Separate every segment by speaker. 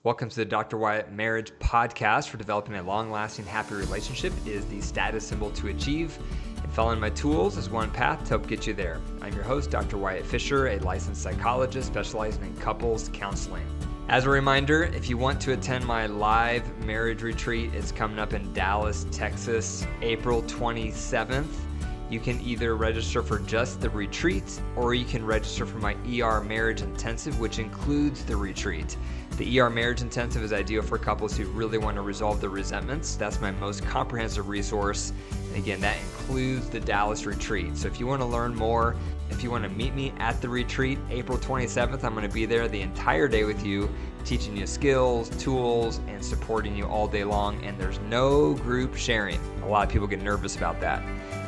Speaker 1: Welcome to the Dr. Wyatt Marriage Podcast. For developing a long-lasting, happy relationship is the status symbol to achieve, and following my tools is one path to help get you there. I'm your host, Dr. Wyatt Fisher, a licensed psychologist specializing in couples counseling. As a reminder, if you want to attend my live marriage retreat, it's coming up in Dallas, Texas, April 27th. You can either register for just the retreat, or you can register for my ER Marriage Intensive, which includes the retreat. The ER Marriage Intensive is ideal for couples who really want to resolve their resentments. That's my most comprehensive resource. And again, that includes the Dallas retreat. So if you want to learn more, if you want to meet me at the retreat, April 27th, I'm going to be there the entire day with you, teaching you skills, tools, and supporting you all day long. And there's no group sharing. A lot of people get nervous about that.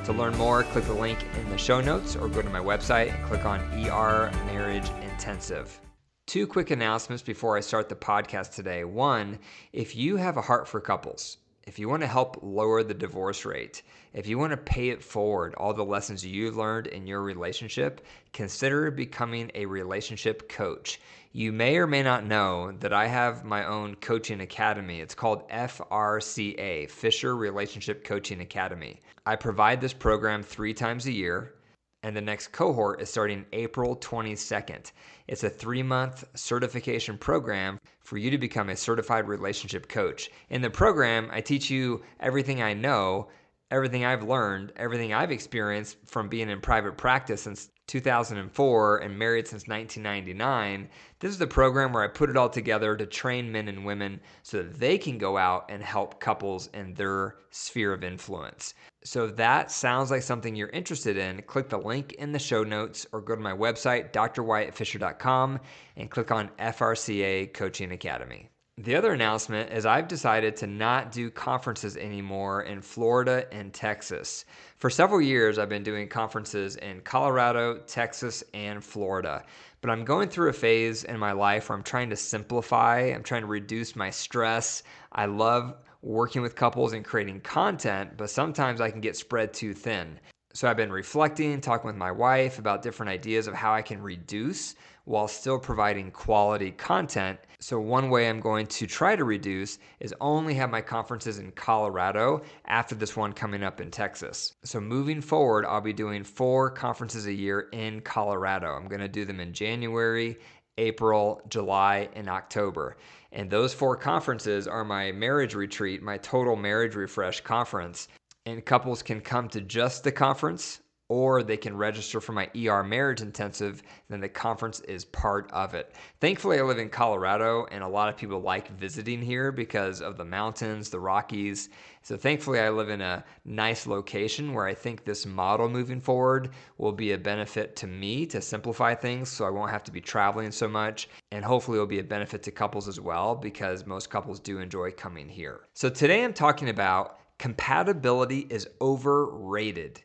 Speaker 1: To learn more, click the link in the show notes or go to my website and click on ER Marriage Intensive. Two quick announcements before I start the podcast today. One, if you have a heart for couples, if you want to help lower the divorce rate, if you want to pay it forward, all the lessons you've learned in your relationship, consider becoming a relationship coach. You may or may not know that I have my own coaching academy. It's called FRCA, Fisher Relationship Coaching Academy. I provide this program 3 times a year, and the next cohort is starting April 22nd. It's a 3-month certification program for you to become a certified relationship coach. In the program, I teach you everything I know, everything I've learned, everything I've experienced from being in private practice since 2004 and married since 1999. This is the program where I put it all together to train men and women so that they can go out and help couples in their sphere of influence. So if that sounds like something you're interested in, click the link in the show notes or go to my website, drwyattfisher.com, and click on FRCA Coaching Academy. The other announcement is I've decided to not do conferences anymore in Florida and Texas. For several years, I've been doing conferences in Colorado, Texas, and Florida. But I'm going through a phase in my life where I'm trying to simplify. I'm trying to reduce my stress. I love working with couples and creating content, but sometimes I can get spread too thin. So I've been reflecting, talking with my wife about different ideas of how I can reduce while still providing quality content. So one way I'm going to try to reduce is only have my conferences in Colorado after this one coming up in Texas. So moving forward, I'll be doing 4 conferences a year in Colorado. I'm going to do them in January, April, July, and October. And those 4 conferences are my marriage retreat, my total marriage refresh conference. And couples can come to just the conference, or they can register for my ER Marriage Intensive, then the conference is part of it. Thankfully, I live in Colorado, and a lot of people like visiting here because of the mountains, the Rockies. So thankfully, I live in a nice location where I think this model moving forward will be a benefit to me to simplify things so I won't have to be traveling so much. And hopefully, it will be a benefit to couples as well because most couples do enjoy coming here. So today, I'm talking about compatibility is overrated.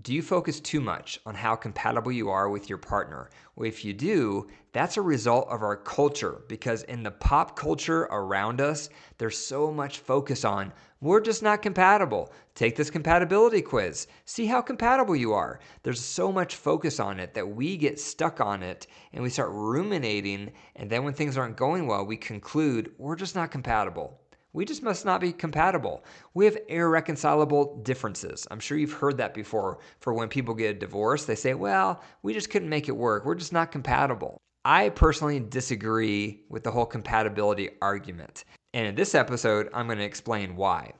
Speaker 1: Do you focus too much on how compatible you are with your partner? Well, if you do, that's a result of our culture, because in the pop culture around us, there's so much focus on, we're just not compatible. Take this compatibility quiz. See how compatible you are. There's so much focus on it that we get stuck on it and we start ruminating. And then when things aren't going well, we conclude we're just not compatible. We just must not be compatible. We have irreconcilable differences. I'm sure you've heard that before. For when people get a divorce, they say, well, we just couldn't make it work. We're just not compatible. I personally disagree with the whole compatibility argument. And in this episode, I'm going to explain why.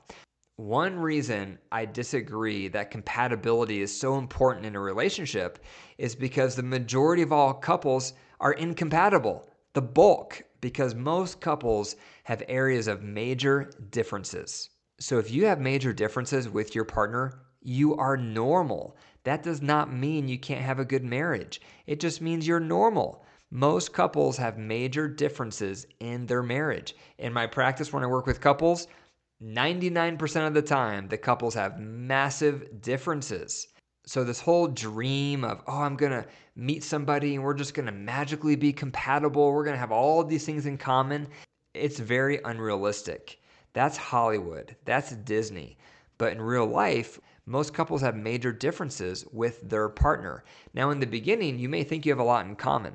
Speaker 1: One reason I disagree that compatibility is so important in a relationship is because the majority of all couples are incompatible. The bulk, because most couples have areas of major differences. So if you have major differences with your partner, you are normal. That does not mean you can't have a good marriage. It just means you're normal. Most couples have major differences in their marriage. In my practice, when I work with couples, 99% of the time, the couples have massive differences. So this whole dream of, I'm going to meet somebody and we're just going to magically be compatible. We're going to have all of these things in common. It's very unrealistic. That's Hollywood. That's Disney. But in real life, most couples have major differences with their partner. Now, in the beginning, you may think you have a lot in common,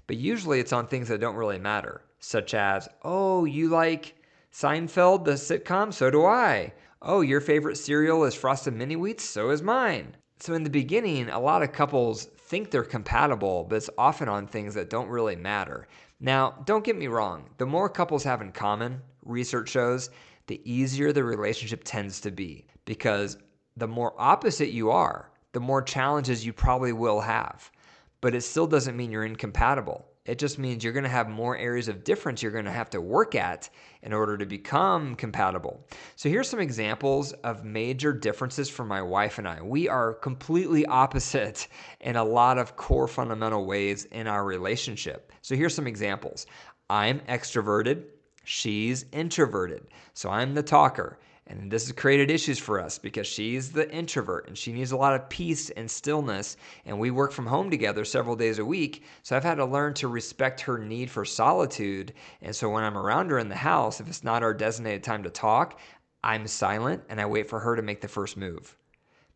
Speaker 1: but usually it's on things that don't really matter. such as, oh, you like Seinfeld, the sitcom? So do I. Oh, your favorite cereal is Frosted Mini Wheats? So is mine. So in the beginning, a lot of couples think they're compatible, but it's often on things that don't really matter. Now, don't get me wrong. The more couples have in common, research shows, the easier the relationship tends to be, because the more opposite you are, the more challenges you probably will have. But it still doesn't mean you're incompatible. It just means you're going to have more areas of difference you're going to have to work at in order to become compatible. So here's some examples of major differences for my wife and I. We are completely opposite in a lot of core fundamental ways in our relationship. So here's some examples. I'm extroverted. She's introverted. So I'm the talker. And this has created issues for us because she's the introvert and she needs a lot of peace and stillness. And we work from home together several days a week. So I've had to learn to respect her need for solitude. And so when I'm around her in the house, if it's not our designated time to talk, I'm silent and I wait for her to make the first move.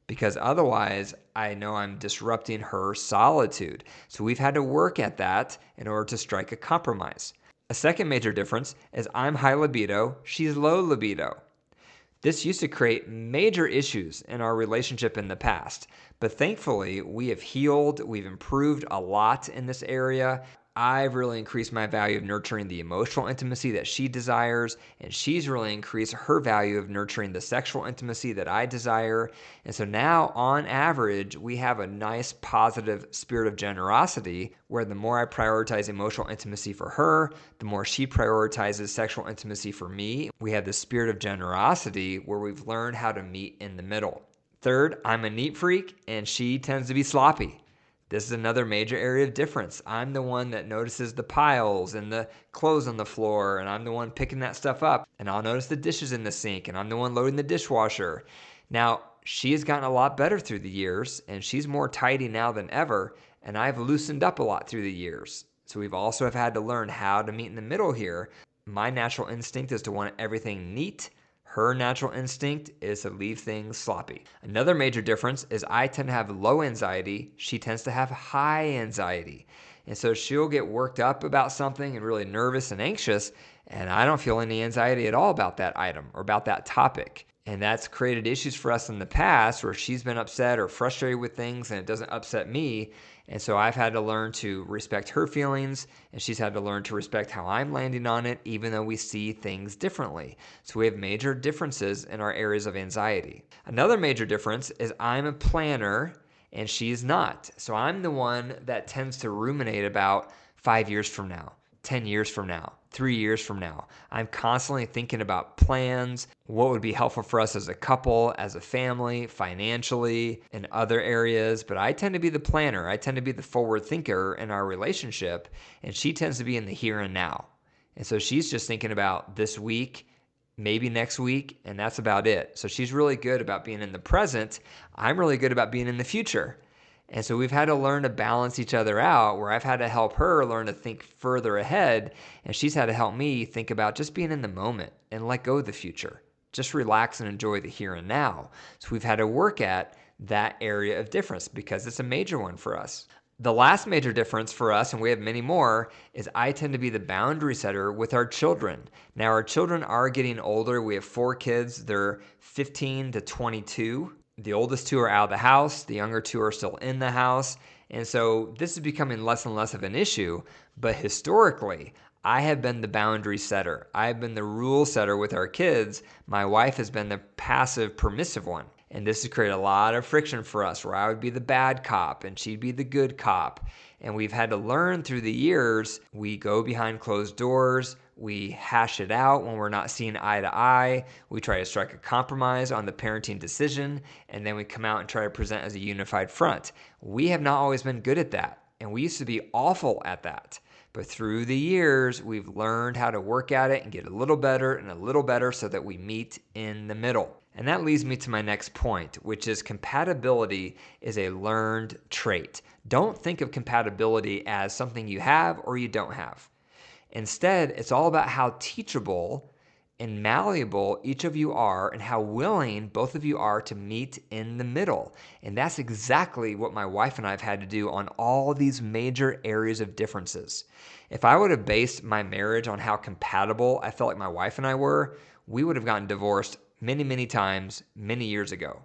Speaker 1: Because otherwise, I know I'm disrupting her solitude. So we've had to work at that in order to strike a compromise. A second major difference is I'm high libido, she's low libido. This used to create major issues in our relationship in the past, but thankfully we have healed, we've improved a lot in this area. I've really increased my value of nurturing the emotional intimacy that she desires, and she's really increased her value of nurturing the sexual intimacy that I desire. And so now, on average, we have a nice positive spirit of generosity where the more I prioritize emotional intimacy for her, the more she prioritizes sexual intimacy for me. We have the spirit of generosity where we've learned how to meet in the middle. Third, I'm a neat freak, and she tends to be sloppy. This is another major area of difference. I'm the one that notices the piles and the clothes on the floor, and I'm the one picking that stuff up. And I'll notice the dishes in the sink, and I'm the one loading the dishwasher. Now, she has gotten a lot better through the years, and she's more tidy now than ever, and I've loosened up a lot through the years. So we've also have had to learn how to meet in the middle here. My natural instinct is to want everything neat. Her natural instinct is to leave things sloppy. Another major difference is I tend to have low anxiety. She tends to have high anxiety. And so she'll get worked up about something and really nervous and anxious, and I don't feel any anxiety at all about that item or about that topic. And that's created issues for us in the past where she's been upset or frustrated with things and it doesn't upset me. And so I've had to learn to respect her feelings, and she's had to learn to respect how I'm landing on it, even though we see things differently. So we have major differences in our areas of anxiety. Another major difference is I'm a planner and she's not. So I'm the one that tends to ruminate about 5 years from now, 10 years from now, 3 years from now. I'm constantly thinking about plans, what would be helpful for us as a couple, as a family, financially, in other areas. But I tend to be the planner. I tend to be the forward thinker in our relationship, and she tends to be in the here and now. And so she's just thinking about this week, maybe next week, and that's about it. So she's really good about being in the present. I'm really good about being in the future. And so we've had to learn to balance each other out, where I've had to help her learn to think further ahead, and she's had to help me think about just being in the moment and let go of the future. Just relax and enjoy the here and now. So we've had to work at that area of difference because it's a major one for us. The last major difference for us, and we have many more, is I tend to be the boundary setter with our children. Now, our children are getting older. We have 4 kids. They're 15 to 22. The oldest 2 are out of the house. The younger 2 are still in the house. And so this is becoming less and less of an issue. But historically, I have been the boundary setter. I've been the rule setter with our kids. My wife has been the passive, permissive one. And this has created a lot of friction for us, where I would be the bad cop and she'd be the good cop. And we've had to learn through the years. We go behind closed doors. We hash it out when we're not seeing eye to eye. We try to strike a compromise on the parenting decision, and then we come out and try to present as a unified front. We have not always been good at that, and we used to be awful at that. But through the years, we've learned how to work at it and get a little better and a little better so that we meet in the middle. And that leads me to my next point, which is compatibility is a learned trait. Don't think of compatibility as something you have or you don't have. Instead, it's all about how teachable and malleable each of you are and how willing both of you are to meet in the middle. And that's exactly what my wife and I have had to do on all these major areas of differences. If I would have based my marriage on how compatible I felt like my wife and I were, we would have gotten divorced many, many times, many years ago.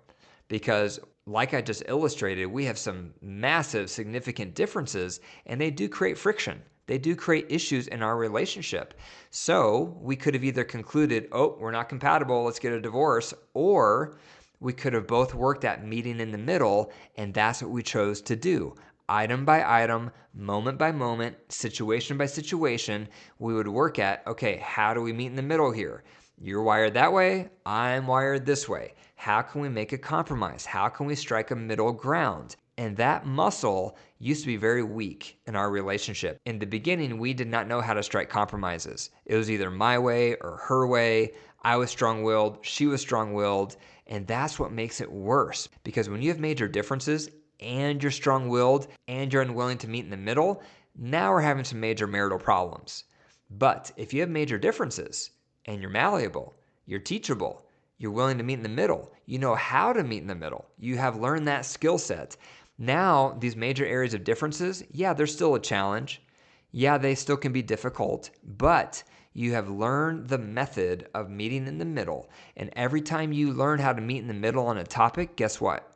Speaker 1: Because like I just illustrated, we have some massive, significant differences, and they do create friction. They do create issues in our relationship. So we could have either concluded, oh, we're not compatible, let's get a divorce, or we could have both worked at meeting in the middle, and that's what we chose to do. Item by item, moment by moment, situation by situation, we would work at, okay, how do we meet in the middle here? You're wired that way, I'm wired this way. How can we make a compromise? How can we strike a middle ground? And that muscle used to be very weak in our relationship. In the beginning, we did not know how to strike compromises. It was either my way or her way. I was strong-willed, she was strong-willed, and that's what makes it worse. Because when you have major differences and you're strong-willed and you're unwilling to meet in the middle, now we're having some major marital problems. But if you have major differences and you're malleable, you're teachable, you're willing to meet in the middle, you know how to meet in the middle, you have learned that skill set. Now, these major areas of differences, yeah, they're still a challenge. Yeah, they still can be difficult, but you have learned the method of meeting in the middle. And every time you learn how to meet in the middle on a topic, guess what?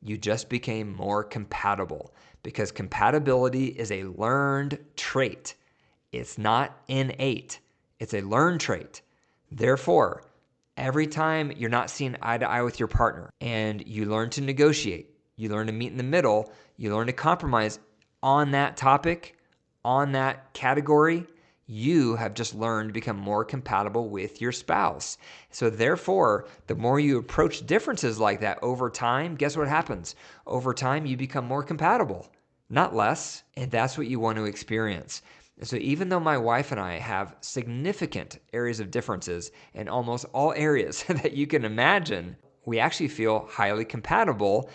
Speaker 1: You just became more compatible, because compatibility is a learned trait. It's not innate. It's a learned trait. Therefore, every time you're not seeing eye to eye with your partner and you learn to negotiate, you learn to meet in the middle, you learn to compromise on that topic, on that category, you have just learned to become more compatible with your spouse. So therefore, the more you approach differences like that over time, guess what happens? Over time, you become more compatible, not less. And that's what you want to experience. So even though my wife and I have significant areas of differences in almost all areas that you can imagine, we actually feel highly compatible,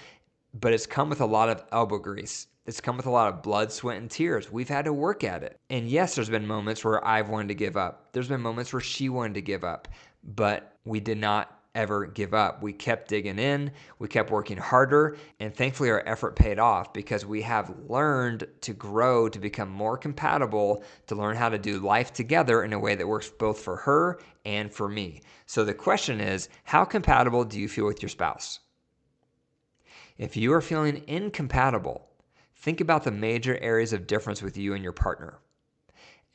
Speaker 1: but it's come with a lot of elbow grease. It's come with a lot of blood, sweat, and tears. We've had to work at it. And yes, there's been moments where I've wanted to give up. There's been moments where she wanted to give up, but we did not ever give up. We kept digging in, we kept working harder, and thankfully our effort paid off because we have learned to grow, to become more compatible, to learn how to do life together in a way that works both for her and for me. So the question is, how compatible do you feel with your spouse? If you are feeling incompatible, think about the major areas of difference with you and your partner.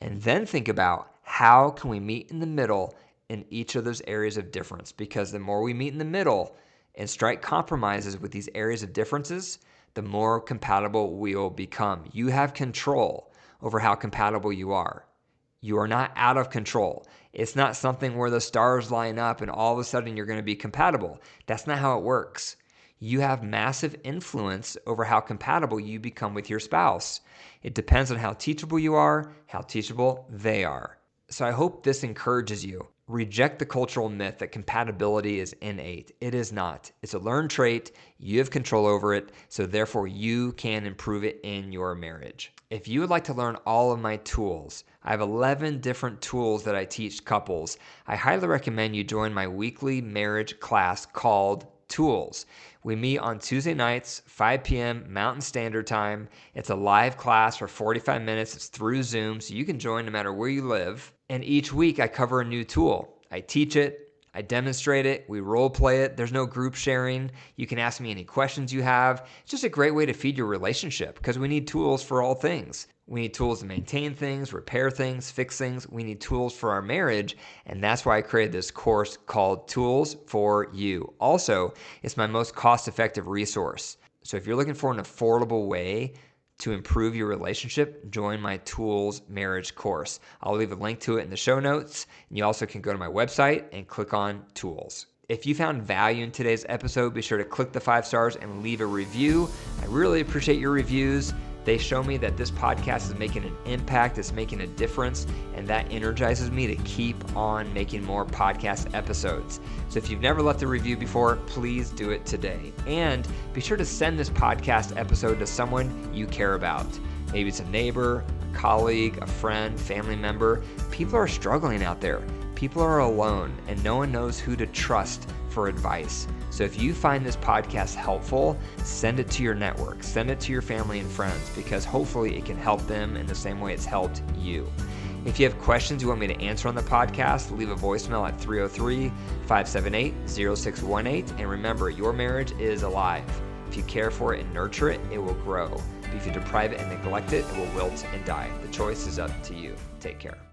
Speaker 1: And then think about how can we meet in the middle in each of those areas of difference, because the more we meet in the middle and strike compromises with these areas of differences, the more compatible we will become. You have control over how compatible you are. You are not out of control. It's not something where the stars line up and all of a sudden you're going to be compatible. That's not how it works. You have massive influence over how compatible you become with your spouse. It depends on how teachable you are, how teachable they are. So I hope this encourages you. Reject the cultural myth that compatibility is innate. It is not. It's a learned trait. You have control over it, so therefore you can improve it in your marriage. If you would like to learn all of my tools, I have 11 different tools that I teach couples. I highly recommend you join my weekly marriage class called Tools. We meet on Tuesday nights, 5 p.m. Mountain Standard Time. It's a live class for 45 minutes. It's through Zoom, so you can join no matter where you live. And each week I cover a new tool. I teach it, I demonstrate it, we role play it. There's no group sharing. You can ask me any questions you have. It's just a great way to feed your relationship because we need tools for all things. We need tools to maintain things, repair things, fix things. We need tools for our marriage, and that's why I created this course called Tools for You. Also, it's my most cost-effective resource. So if you're looking for an affordable way to improve your relationship, join my Tools Marriage course. I'll leave a link to it in the show notes, and you also can go to my website and click on Tools. If you found value in today's episode, be sure to click the 5 stars and leave a review. I really appreciate your reviews. They show me that this podcast is making an impact, it's making a difference, and that energizes me to keep on making more podcast episodes. So if you've never left a review before, please do it today. And be sure to send this podcast episode to someone you care about. Maybe it's a neighbor, a colleague, a friend, family member. People are struggling out there. People are alone and no one knows who to trust for advice. So if you find this podcast helpful, send it to your network, send it to your family and friends, because hopefully it can help them in the same way it's helped you. If you have questions you want me to answer on the podcast, leave a voicemail at 303-578-0618. And remember, your marriage is alive. If you care for it and nurture it, it will grow. But if you deprive it and neglect it, it will wilt and die. The choice is up to you. Take care.